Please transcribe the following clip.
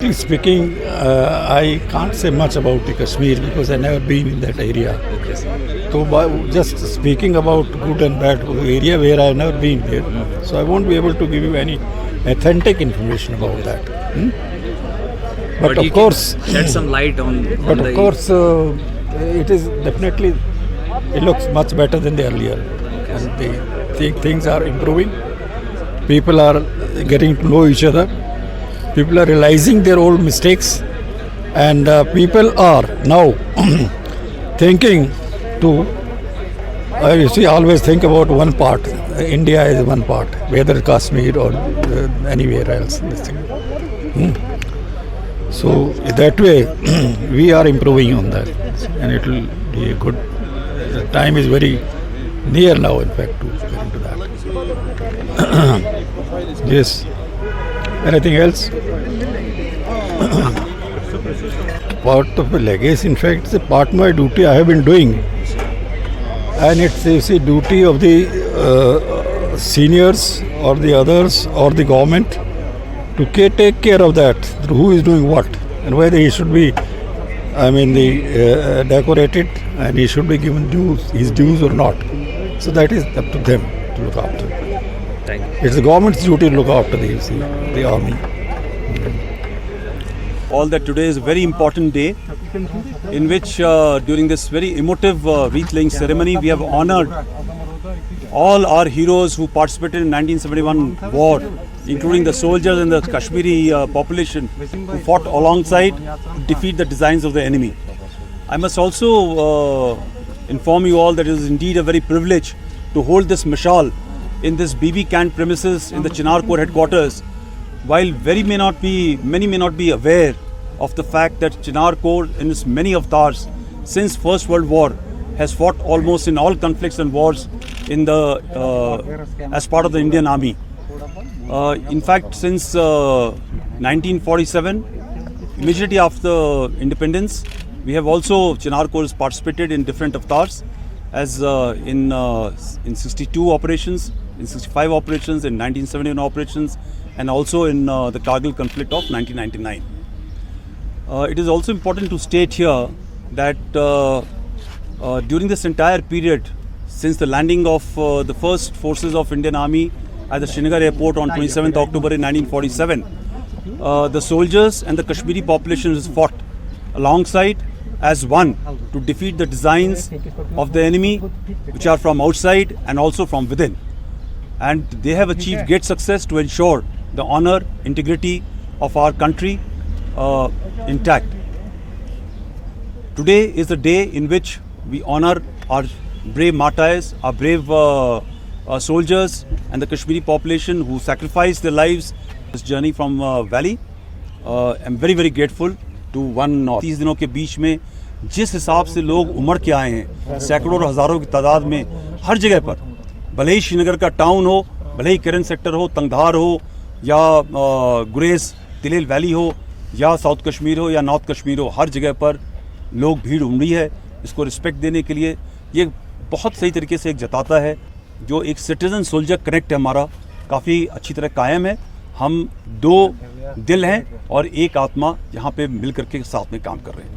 Speaking, I can't say much about the Kashmir because I've never been in that area. So just speaking about good and bad area where I've never been there, so I won't be able to give you any authentic information about that. But of you course, can shed some light on. but of course, it is definitely. It looks much better than the earlier, and things are improving. People are getting to know each other. People are realizing their old mistakes, and people are now thinking to. You see, always think about one part. India is one part, whether Kashmir or anywhere else. So that way, we are improving on that, and it will be a good. The time is very near now, in fact, to get into that. Yes. Anything else? Part of the legacy, in fact, it's a part of my duty I have been doing. And it's a duty of the seniors or the others or the government to take care of that. Who is doing what and whether he should be, decorated and he should be given his dues or not. So that is up to them to look after. Thank you. It's the government's duty to look after the army. All that today is a very important day in which during this very emotive wreath-laying ceremony we have honored all our heroes who participated in 1971 war, including the soldiers and the Kashmiri population who fought alongside to defeat the designs of the enemy. I must also inform you all that it is indeed a very privilege to hold this mashal in this BB camp premises in the Chinar Corps headquarters. While many may not be aware of the fact that Chinar Corps in its many avatars since First World War has fought almost in all conflicts and wars in the as part of the Indian Army. In fact, since 1947, immediately after independence, we have also Chinar Corps has participated in different avatars, as in 62 operations, in 65 operations, in 1971 operations, and also in the Kargil conflict of 1999. It is also important to state here that during this entire period, since the landing of the first forces of Indian Army at the Srinagar airport on 27th October in 1947, the soldiers and the Kashmiri population has fought alongside as one to defeat the designs of the enemy, which are from outside and also from within. And they have achieved great success to ensure the honor, integrity of our country intact. Today is the day in which we honor our brave martyrs, our brave soldiers and the Kashmiri population who sacrificed their lives in this journey from Valley. I'm very, very grateful to One North. 30 दिनों के बीच में जिस हिसाब से लोग उमड़ के आए हैं, सैकड़ों और हज़ारों की तादाद में हर जगह पर, भले ही श्रीनगर का टाउन हो, भले ही किरण सेक्टर हो, तंगधार हो, या गुरेज तिलेल वैली हो, या साउथ कश्मीर हो या नॉर्थ कश्मीर हो, हर जगह पर लोग भीड़ उमड़ी है। इसको रिस्पेक्ट देने के लिए ये बहुत सही तरीके से एक जताता है, जो एक सिटीजन सोल्जर कनेक्ट है हमारा काफ़ी अच्छी तरह कायम है। हम दो दिल हैं और एक आत्मा यहाँ पे मिल करके साथ में काम कर रहे हैं।